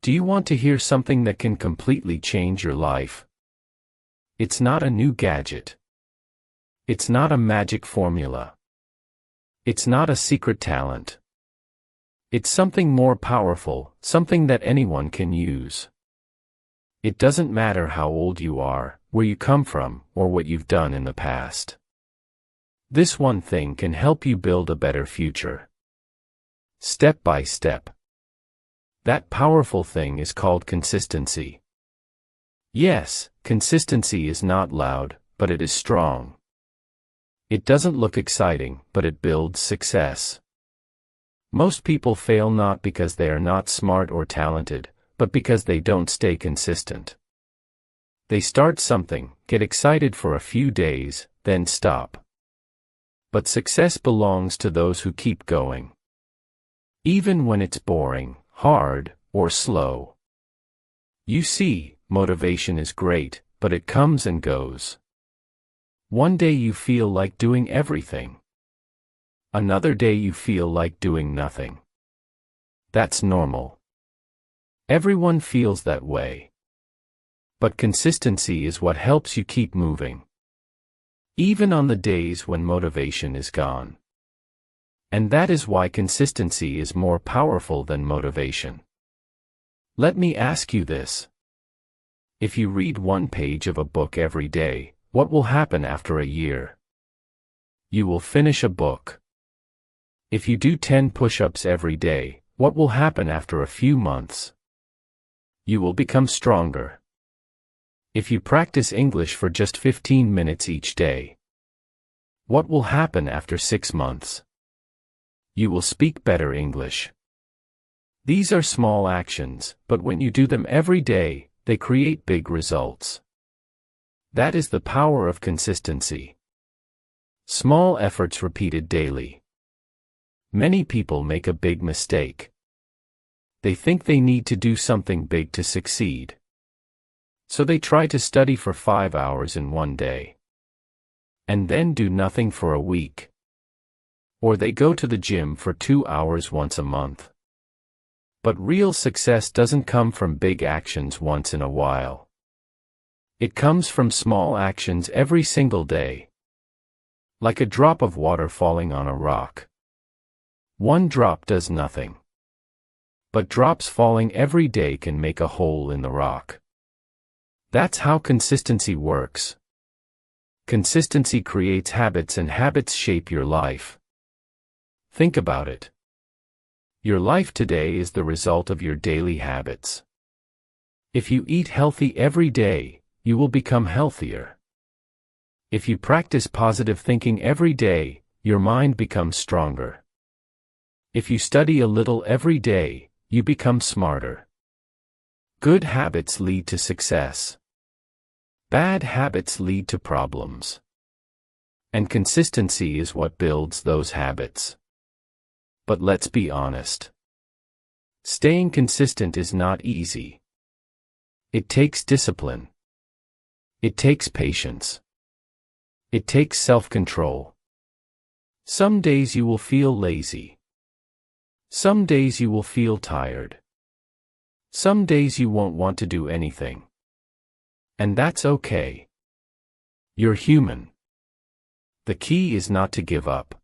Do you want to hear something that can completely change your life? It's not a new gadget. It's not a magic formula. It's not a secret talent. It's something more powerful, something that anyone can use. It doesn't matter how old you are, where you come from, or what you've done in the past. This one thing can help you build a better future. Step by step. That powerful thing is called consistency. Yes, consistency is not loud, but it is strong. It doesn't look exciting, but it builds success. Most people fail not because they are not smart or talented, but because they don't stay consistent. They start something, get excited for a few days, then stop. But success belongs to those who keep going. Even when it's boring, hard, or slow. You see, motivation is great, but it comes and goes. One day you feel like doing everything. Another day you feel like doing nothing. That's normal. Everyone feels that way. But consistency is what helps you keep moving. Even on the days when motivation is gone. And that is why consistency is more powerful than motivation. Let me ask you this. If you read one page of a book every day, what will happen after a year? You will finish a book. If you do 10 push-ups every day, what will happen after a few months? You will become stronger. If you practice English for just 15 minutes each day, what will happen after 6 months? You will speak better English. These are small actions, but when you do them every day, they create big results. That is the power of consistency. Small efforts repeated daily. Many people make a big mistake. They think they need to do something big to succeed. So they try to study for 5 hours in one day. And then do nothing for a week. Or they go to the gym for 2 hours once a month. But real success doesn't come from big actions once in a while. It comes from small actions every single day. Like a drop of water falling on a rock. One drop does nothing. But drops falling every day can make a hole in the rock. That's how consistency works. Consistency creates habits and habits shape your life. Think about it. Your life today is the result of your daily habits. If you eat healthy every day, you will become healthier. If you practice positive thinking every day, your mind becomes stronger. If you study a little every day, you become smarter. Good habits lead to success. Bad habits lead to problems. And consistency is what builds those habits. But let's be honest. Staying consistent is not easy. It takes discipline. It takes patience. It takes self-control. Some days you will feel lazy. Some days you will feel tired. Some days you won't want to do anything. And that's okay. You're human. The key is not to give up.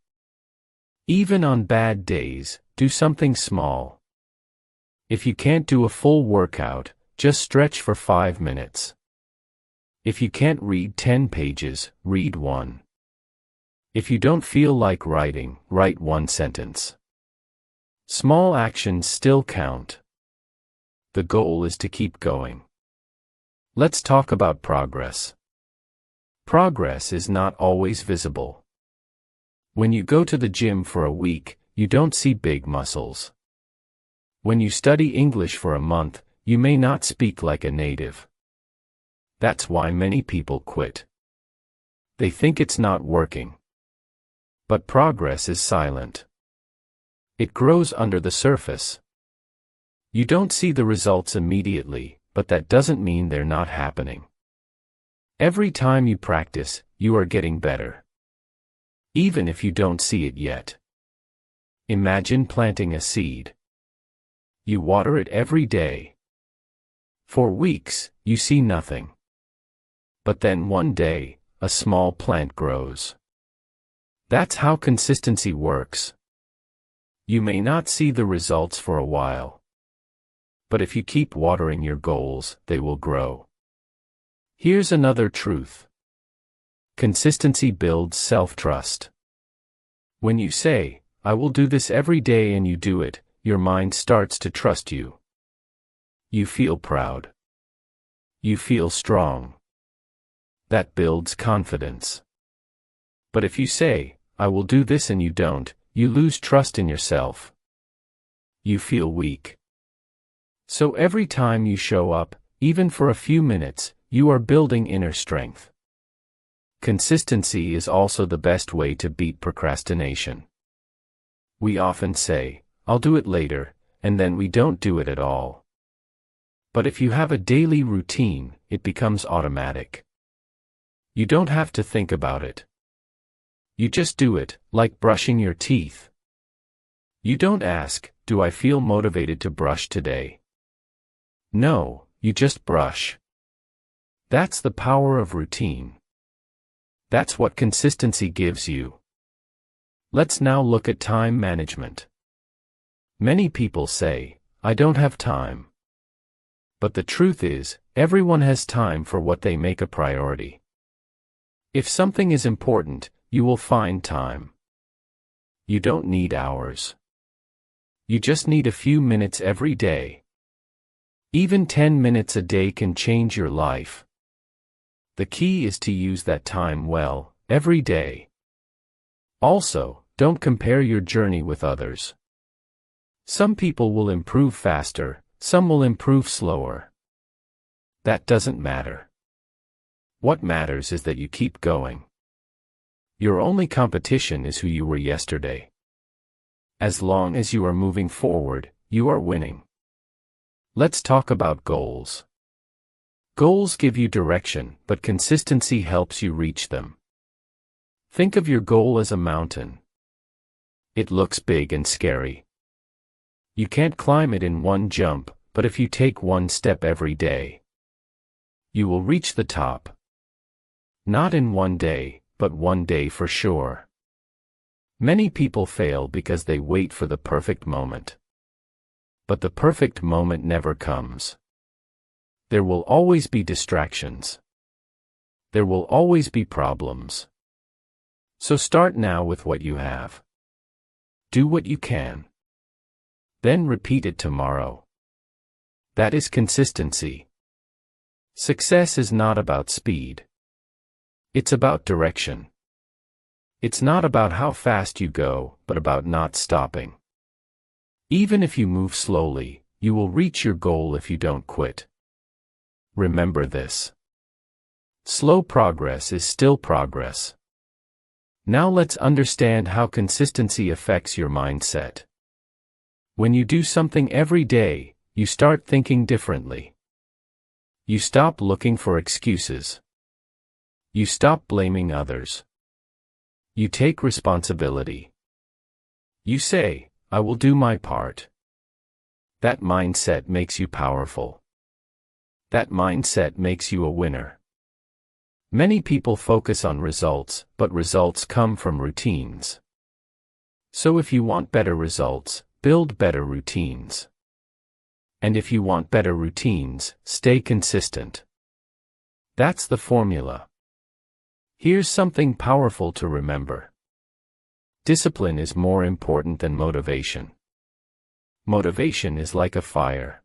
Even on bad days, do something small. If you can't do a full workout, just stretch for 5 minutes. If you can't read 10 pages, read 1. If you don't feel like writing, write 1 sentence. Small actions still count. The goal is to keep going. Let's talk about progress. Progress is not always visible. When you go to the gym for a week, you don't see big muscles. When you study English for a month, you may not speak like a native. That's why many people quit. They think it's not working. But progress is silent. It grows under the surface. You don't see the results immediately, but that doesn't mean they're not happening. Every time you practice, you are getting better. Even if you don't see it yet. Imagine planting a seed. You water it every day. For weeks, you see nothing. But then one day, a small plant grows. That's how consistency works. You may not see the results for a while. But if you keep watering your goals, they will grow. Here's another truth. Consistency builds self-trust. When you say, "I will do this every day," and you do it, your mind starts to trust you. You feel proud. You feel strong. That builds confidence. But if you say, "I will do this," and you don't, you lose trust in yourself. You feel weak. So every time you show up, even for a few minutes, you are building inner strength. Consistency is also the best way to beat procrastination. We often say, "I'll do it later," and then we don't do it at all. But if you have a daily routine, it becomes automatic. You don't have to think about it. You just do it, like brushing your teeth. You don't ask, "Do I feel motivated to brush today?" No, you just brush. That's the power of routine. That's what consistency gives you. Let's now look at time management. Many people say, "I don't have time." But the truth is, everyone has time for what they make a priority. If something is important, you will find time. You don't need hours. You just need a few minutes every day. Even 10 minutes a day can change your life. The key is to use that time well, every day. Also, don't compare your journey with others. Some people will improve faster, some will improve slower. That doesn't matter. What matters is that you keep going. Your only competition is who you were yesterday. As long as you are moving forward, you are winning. Let's talk about goals. Goals give you direction, but consistency helps you reach them. Think of your goal as a mountain. It looks big and scary. You can't climb it in one jump, but if you take one step every day, you will reach the top. Not in one day, but one day for sure. Many people fail because they wait for the perfect moment. But the perfect moment never comes. There will always be distractions. There will always be problems. So start now with what you have. Do what you can. Then repeat it tomorrow. That is consistency. Success is not about speed. It's about direction. It's not about how fast you go, but about not stopping. Even if you move slowly, you will reach your goal if you don't quit. Remember this. Slow progress is still progress. Now let's understand how consistency affects your mindset. When you do something every day, you start thinking differently. You stop looking for excuses. You stop blaming others. You take responsibility. You say, "I will do my part." That mindset makes you powerful. That mindset makes you a winner. Many people focus on results, but results come from routines. So if you want better results, build better routines. And if you want better routines, stay consistent. That's the formula. Here's something powerful to remember. Discipline is more important than motivation. Motivation is like a fire.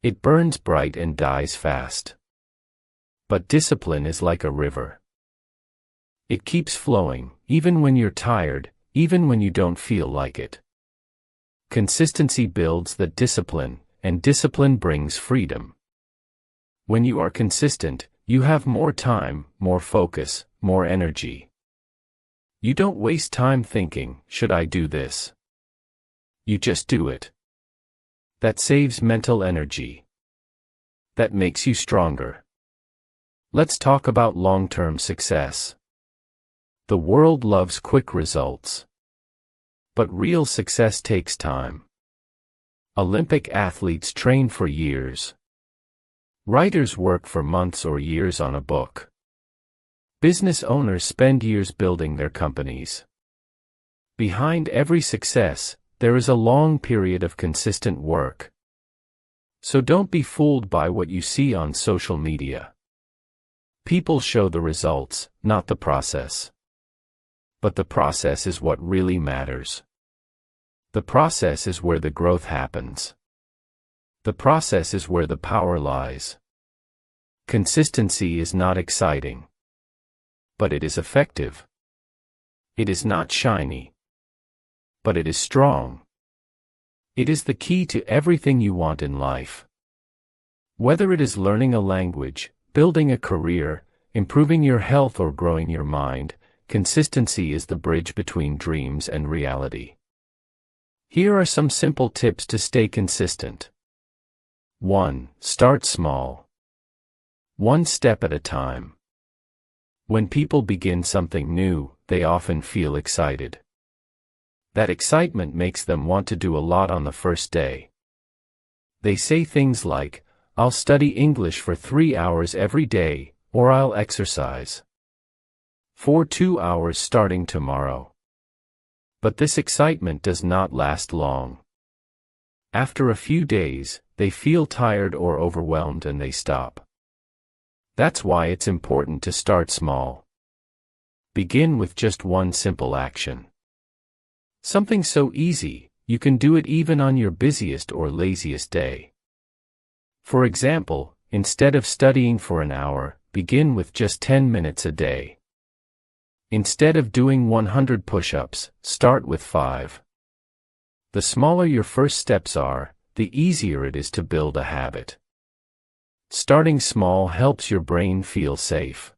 It burns bright and dies fast. But discipline is like a river. It keeps flowing, even when you're tired, even when you don't feel like it. Consistency builds that discipline, and discipline brings freedom. When you are consistent, you have more time, more focus, more energy. You don't waste time thinking, "Should I do this?" You just do it. That saves mental energy. That makes you stronger. Let's talk about long-term success. The world loves quick results. But real success takes time. Olympic athletes train for years. Writers work for months or years on a book. Business owners spend years building their companies. Behind every success, there is a long period of consistent work. So don't be fooled by what you see on social media. People show the results, not the process. But the process is what really matters. The process is where the growth happens. The process is where the power lies. Consistency is not exciting. But it is effective. It is not shiny. But it is strong. It is the key to everything you want in life. Whether it is learning a language, building a career, improving your health, or growing your mind, consistency is the bridge between dreams and reality. Here are some simple tips to stay consistent. 1. Start small. One step at a time. When people begin something new, they often feel excited. That excitement makes them want to do a lot on the first day. They say things like, "I'll study English for 3 hours every day," or "I'll exercise for 2 hours starting tomorrow." But this excitement does not last long. After a few days, they feel tired or overwhelmed and they stop. That's why it's important to start small. Begin with just one simple action. Something so easy, you can do it even on your busiest or laziest day. For example, instead of studying for an hour, begin with just 10 minutes a day. Instead of doing 100 push-ups, start with 5. The smaller your first steps are, the easier it is to build a habit. Starting small helps your brain feel safe.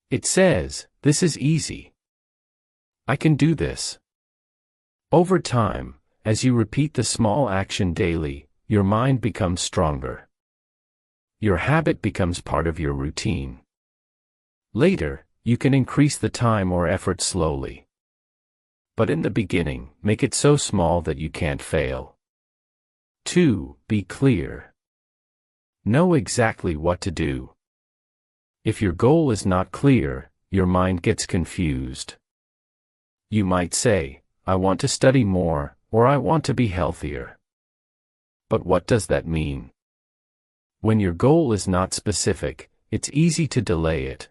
It says, "This is easy. I can do this." Over time, as you repeat the small action daily, your mind becomes stronger. Your habit becomes part of your routine. Later, you can increase the time or effort slowly. But in the beginning, make it so small that you can't fail. 2. Be clear. Know exactly what to do. If your goal is not clear, your mind gets confused. You might say, "I want to study more," or "I want to be healthier." But what does that mean? When your goal is not specific, it's easy to delay it.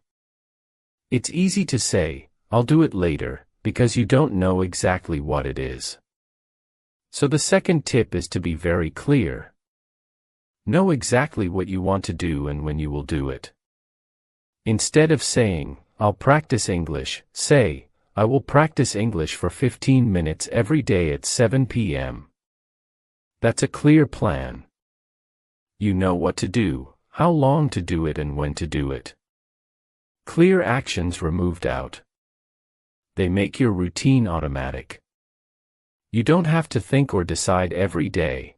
It's easy to say, "I'll do it later," because you don't know exactly what it is. So the second tip is to be very clear. Know exactly what you want to do and when you will do it. Instead of saying, "I'll practice English," say, "I will practice English for 15 minutes every day at 7 p.m. That's a clear plan. You know what to do, how long to do it, and when to do it. Clear actions remove doubt. They make your routine automatic. You don't have to think or decide every day.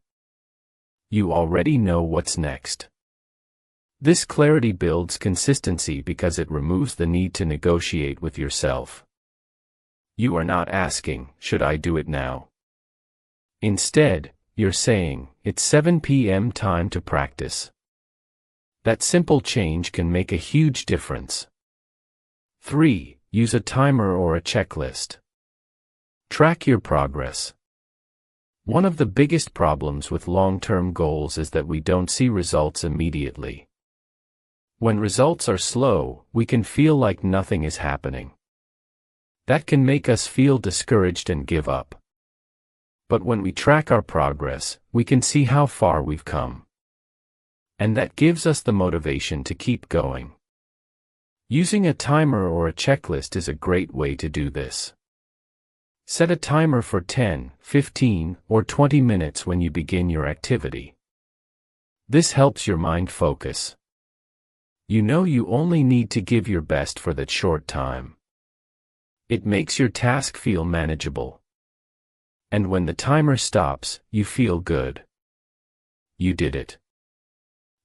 You already know what's next. This clarity builds consistency because it removes the need to negotiate with yourself. You are not asking, "Should I do it now?" Instead, you're saying, "It's 7 p.m. time to practice." That simple change can make a huge difference. 3. Use a timer or a checklist. Track your progress. One of the biggest problems with long-term goals is that we don't see results immediately. When results are slow, we can feel like nothing is happening. That can make us feel discouraged and give up. But when we track our progress, we can see how far we've come. And that gives us the motivation to keep going. Using a timer or a checklist is a great way to do this. Set a timer for 10, 15, or 20 minutes when you begin your activity. This helps your mind focus. You know you only need to give your best for that short time. It makes your task feel manageable. And when the timer stops, you feel good. You did it.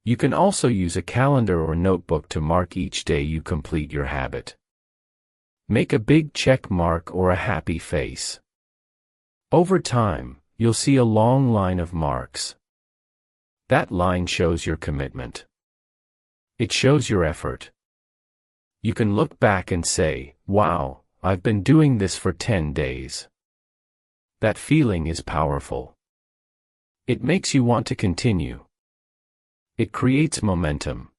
You can also use a calendar or notebook to mark each day you complete your habit. Make a big check mark or a happy face. Over time, you'll see a long line of marks. That line shows your commitment. It shows your effort. You can look back and say, wow, I've been doing this for 10 days. That feeling is powerful. It makes you want to continue. It creates momentum.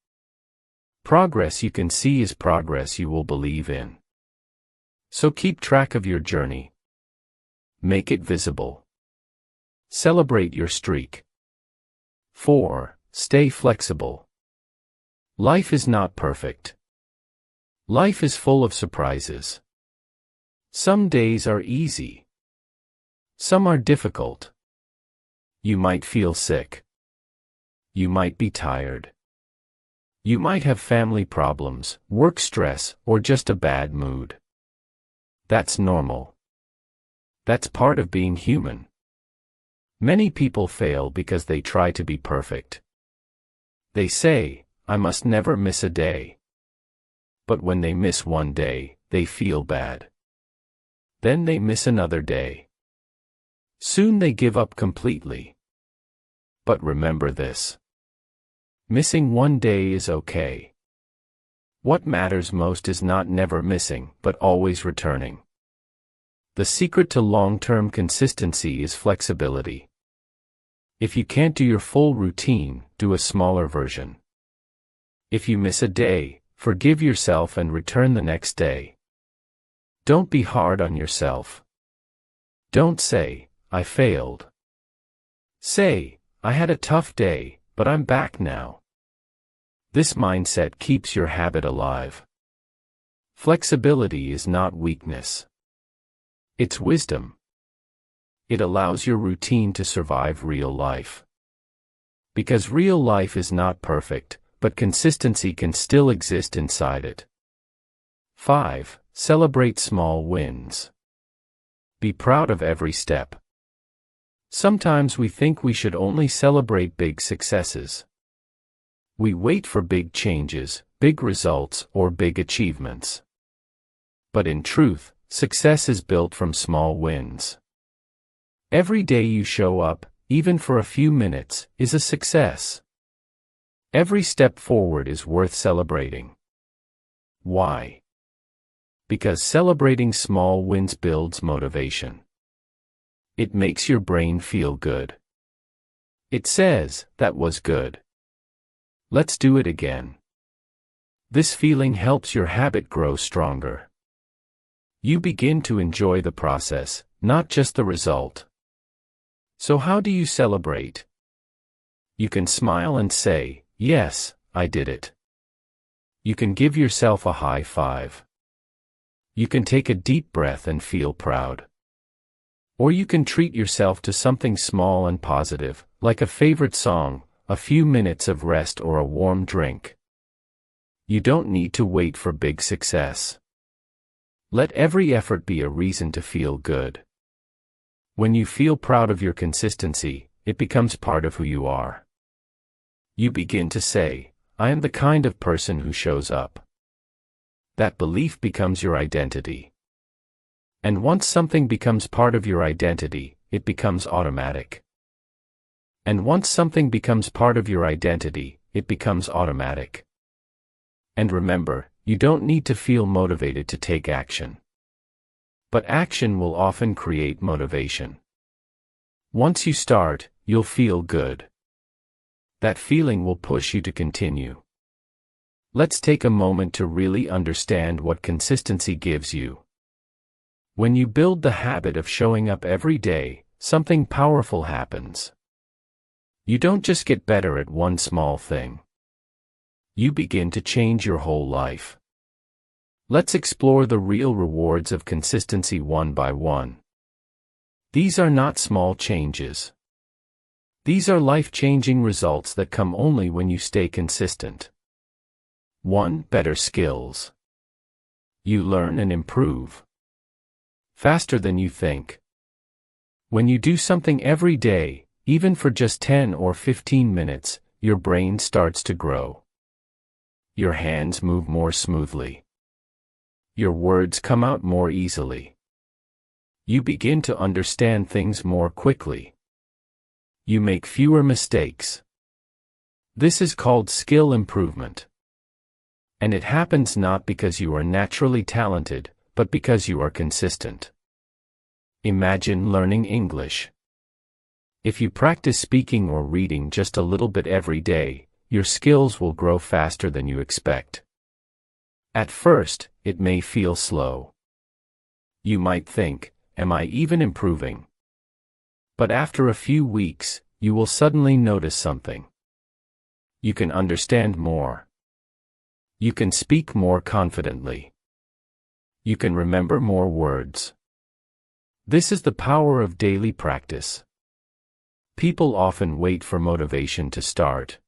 Progress you can see is progress you will believe in. So keep track of your journey. Make it visible. Celebrate your streak. 4. Stay flexible. Life is not perfect. Life is full of surprises. Some days are easy. Some are difficult. You might feel sick. You might be tired. You might have family problems, work stress, or just a bad mood. That's normal. That's part of being human. Many people fail because they try to be perfect. They say, I must never miss a day. But when they miss one day, they feel bad. Then they miss another day. Soon they give up completely. But remember this. Missing one day is okay. What matters most is not never missing, but always returning. The secret to long-term consistency is flexibility. If you can't do your full routine, do a smaller version. If you miss a day, forgive yourself and return the next day. Don't be hard on yourself. Don't say, I failed. Say, I had a tough day, but I'm back now. This mindset keeps your habit alive. Flexibility is not weakness. It's wisdom. It allows your routine to survive real life. Because real life is not perfect, but consistency can still exist inside it. 5. Celebrate small wins. Be proud of every step. Sometimes we think we should only celebrate big successes. We wait for big changes, big results, or big achievements. But in truth, success is built from small wins. Every day you show up, even for a few minutes, is a success. Every step forward is worth celebrating. Why? Because celebrating small wins builds motivation. It makes your brain feel good. It says, that was good. Let's do it again. This feeling helps your habit grow stronger. You begin to enjoy the process, not just the result. So how do you celebrate? You can smile and say, yes, I did it. You can give yourself a high five. You can take a deep breath and feel proud. Or you can treat yourself to something small and positive, like a favorite song, a few minutes of rest, or a warm drink. You don't need to wait for big success. Let every effort be a reason to feel good. When you feel proud of your consistency, it becomes part of who you are. You begin to say, I am the kind of person who shows up. That belief becomes your identity. And once something becomes part of your identity, it becomes automatic. And once something becomes part of your identity, it becomes automatic. And remember, you don't need to feel motivated to take action. But action will often create motivation. Once you start, you'll feel good. That feeling will push you to continue. Let's take a moment to really understand what consistency gives you. When you build the habit of showing up every day, something powerful happens. You don't just get better at one small thing. You begin to change your whole life. Let's explore the real rewards of consistency one by one. These are not small changes. These are life-changing results that come only when you stay consistent. 1. Better skills. You learn and improve faster than you think. When you do something every day, even for just 10 or 15 minutes, your brain starts to grow. Your hands move more smoothly. Your words come out more easily. You begin to understand things more quickly. You make fewer mistakes. This is called skill improvement. And it happens not because you are naturally talented, but because you are consistent. Imagine learning English. If you practice speaking or reading just a little bit every day, your skills will grow faster than you expect. At first, it may feel slow. You might think, am I even improving? But after a few weeks, you will suddenly notice something. You can understand more. You can speak more confidently. You can remember more words. This is the power of daily practice. People often wait for motivation to start.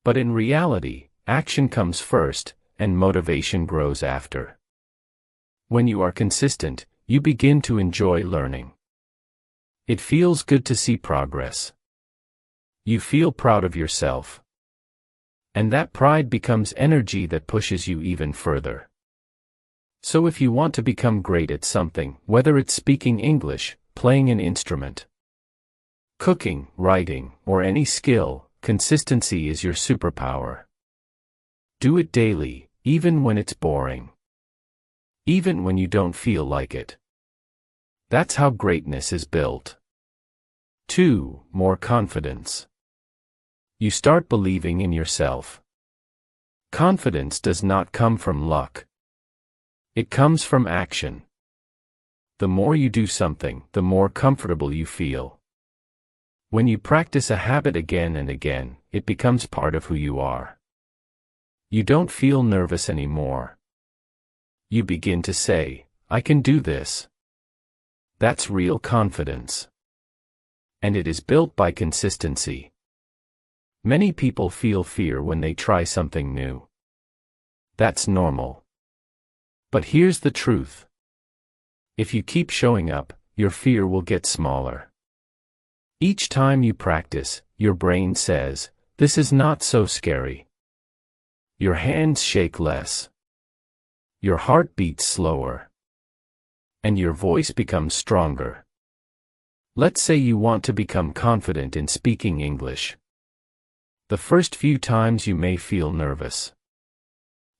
But in reality, action comes first, and motivation grows after. When you are consistent, you begin to enjoy learning. It feels good to see progress. You feel proud of yourself. And that pride becomes energy that pushes you even further. So if you want to become great at something, whether it's speaking English, playing an instrument, cooking, writing, or any skill, consistency is your superpower. Do it daily, even when it's boring. Even when you don't feel like it. That's how greatness is built. 2. More confidence. You start believing in yourself. Confidence does not come from luck. It comes from action. The more you do something, the more comfortable you feel. When you practice a habit again and again, it becomes part of who you are. You don't feel nervous anymore. You begin to say, I can do this. That's real confidence. And it is built by consistency. Many people feel fear when they try something new. That's normal. But here's the truth. If you keep showing up, your fear will get smaller. Each time you practice, your brain says, this is not so scary. Your hands shake less. Your heart beats slower. And your voice becomes stronger. Let's say you want to become confident in speaking English. The first few times you may feel nervous.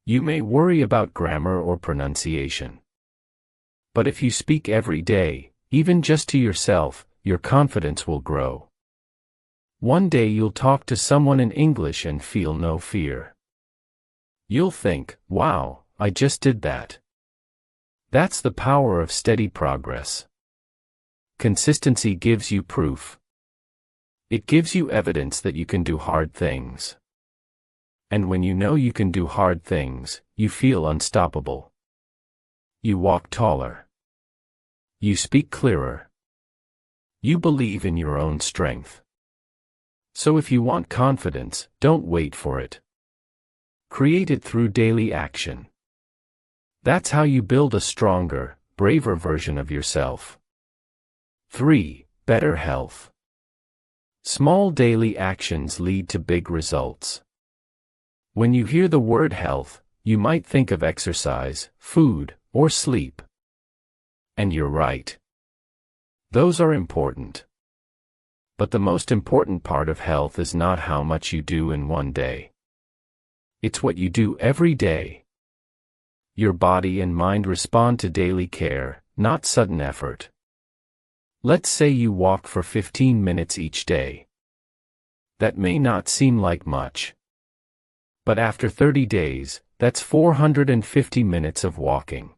You may worry about grammar or pronunciation. But if you speak every day, even just to yourself, your confidence will grow. One day you'll talk to someone in English and feel no fear. You'll think, wow, I just did that. That's the power of steady progress. Consistency gives you proof. It gives you evidence that you can do hard things. And when you know you can do hard things, you feel unstoppable. You walk taller. You speak clearer. You believe in your own strength. So if you want confidence, don't wait for it. Create it through daily action. That's how you build a stronger, braver version of yourself. 3. Better health. Small daily actions lead to big results. When you hear the word health, you might think of exercise, food, or sleep. And you're right. Those are important. But the most important part of health is not how much you do in one day. It's what you do every day. Your body and mind respond to daily care, not sudden effort. Let's say you walk for 15 minutes each day. That may not seem like much. But after 30 days, that's 450 minutes of walking.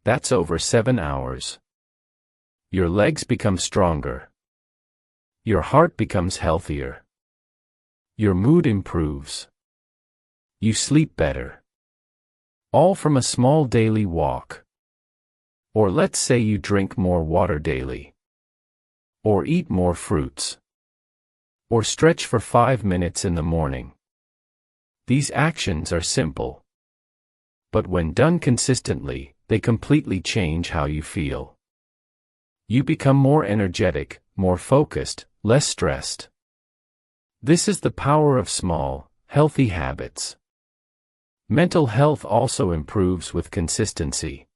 That's over 7 hours. Your legs become stronger. Your heart becomes healthier. Your mood improves. You sleep better. All from a small daily walk. Or let's say you drink more water daily. Or eat more fruits. Or stretch for 5 minutes in the morning. These actions are simple. But when done consistently, they completely change how you feel. You become more energetic, more focused, less stressed. This is the power of small, healthy habits. Mental health also improves with consistency.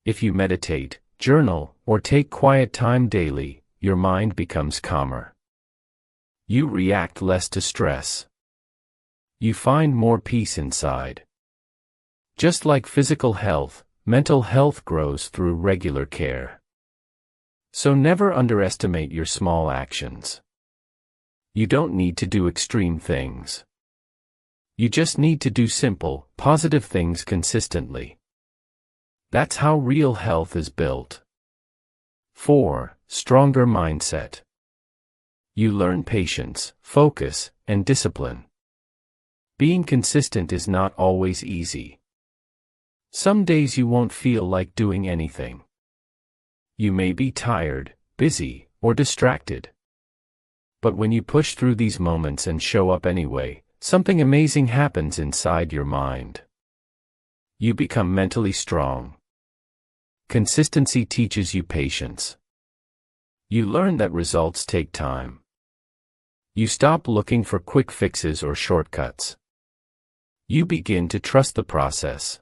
If you meditate, journal, or take quiet time daily, your mind becomes calmer. You react less to stress. You find more peace inside. Just like physical health, mental health grows through regular care. So never underestimate your small actions. You don't need to do extreme things. You just need to do simple, positive things consistently. That's how real health is built. 4. Stronger mindset. You learn patience, focus, and discipline. Being consistent is not always easy. Some days you won't feel like doing anything. You may be tired, busy, or distracted. But when you push through these moments and show up anyway, something amazing happens inside your mind. You become mentally strong. Consistency teaches you patience. You learn that results take time. You stop looking for quick fixes or shortcuts. You begin to trust the process.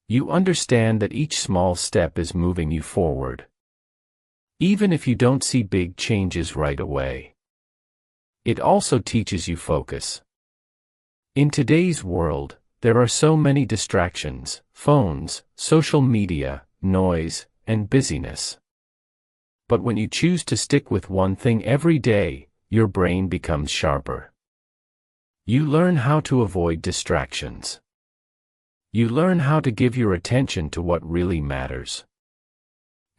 You understand that each small step is moving you forward. Even if you don't see big changes right away. It also teaches you focus. In today's world, there are so many distractions: phones, social media, noise, and busyness. But when you choose to stick with one thing every day, your brain becomes sharper. You learn how to avoid distractions. You learn how to give your attention to what really matters.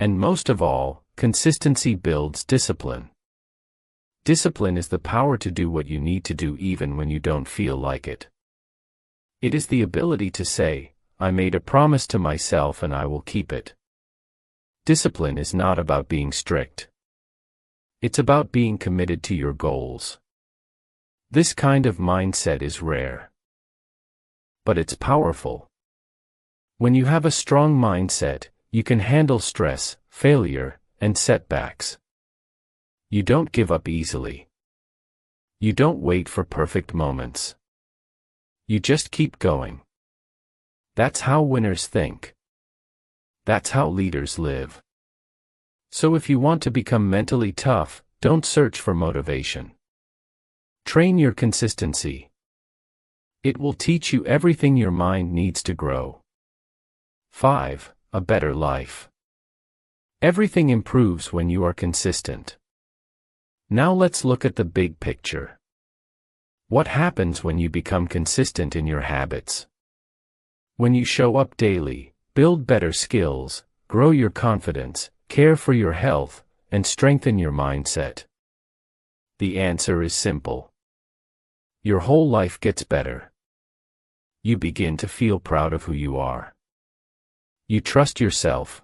And most of all, consistency builds discipline. Discipline is the power to do what you need to do even when you don't feel like it. It is the ability to say, I made a promise to myself and I will keep it. Discipline is not about being strict. It's about being committed to your goals. This kind of mindset is rare. But it's powerful. When you have a strong mindset, you can handle stress, failure, and setbacks. You don't give up easily. You don't wait for perfect moments. You just keep going. That's how winners think. That's how leaders live. So if you want to become mentally tough, don't search for motivation. Train your consistency. It will teach you everything your mind needs to grow. 5. A better life. Everything improves when you are consistent. Now let's look at the big picture. What happens when you become consistent in your habits? When you show up daily, build better skills, grow your confidence, care for your health, and strengthen your mindset. The answer is simple. Your whole life gets better. You begin to feel proud of who you are. You trust yourself.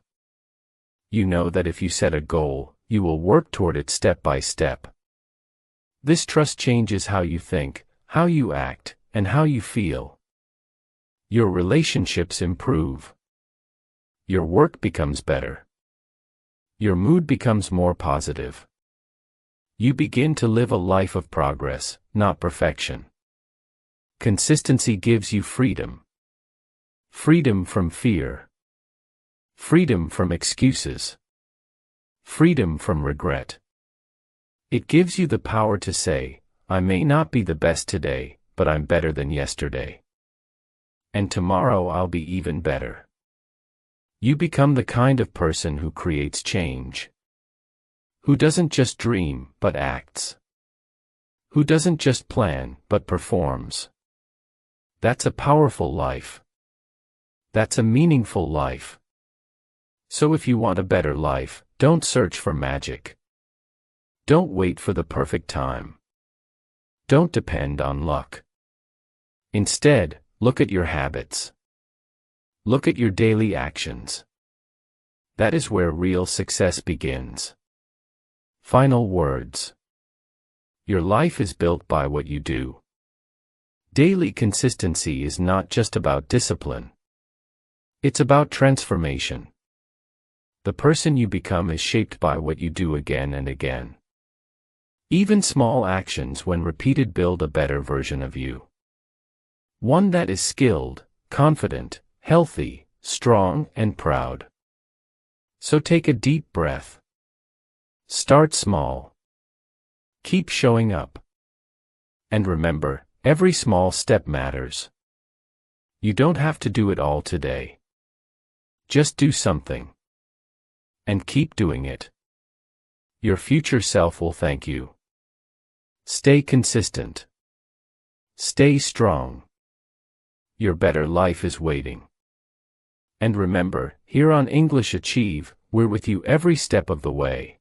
You know that if you set a goal, you will work toward it step by step. This trust changes how you think, how you act, and how you feel. Your relationships improve. Your work becomes better. Your mood becomes more positive. You begin to live a life of progress, not perfection. Consistency gives you freedom. Freedom from fear. Freedom from excuses. Freedom from regret. It gives you the power to say, I may not be the best today, but I'm better than yesterday. And tomorrow I'll be even better. You become the kind of person who creates change. Who doesn't just dream, but acts. Who doesn't just plan, but performs. That's a powerful life. That's a meaningful life. So if you want a better life, don't search for magic. Don't wait for the perfect time. Don't depend on luck. Instead, look at your habits. Look at your daily actions. That is where real success begins. Final words. Your life is built by what you do. Daily consistency is not just about discipline. It's about transformation. The person you become is shaped by what you do again and again. Even small actions when repeated build a better version of you. One that is skilled, confident, healthy, strong, and proud. So take a deep breath. Start small. Keep showing up. And remember, every small step matters. You don't have to do it all today. Just do something. And keep doing it. Your future self will thank you. Stay consistent. Stay strong. Your better life is waiting. And remember, here on English Achieve, we're with you every step of the way.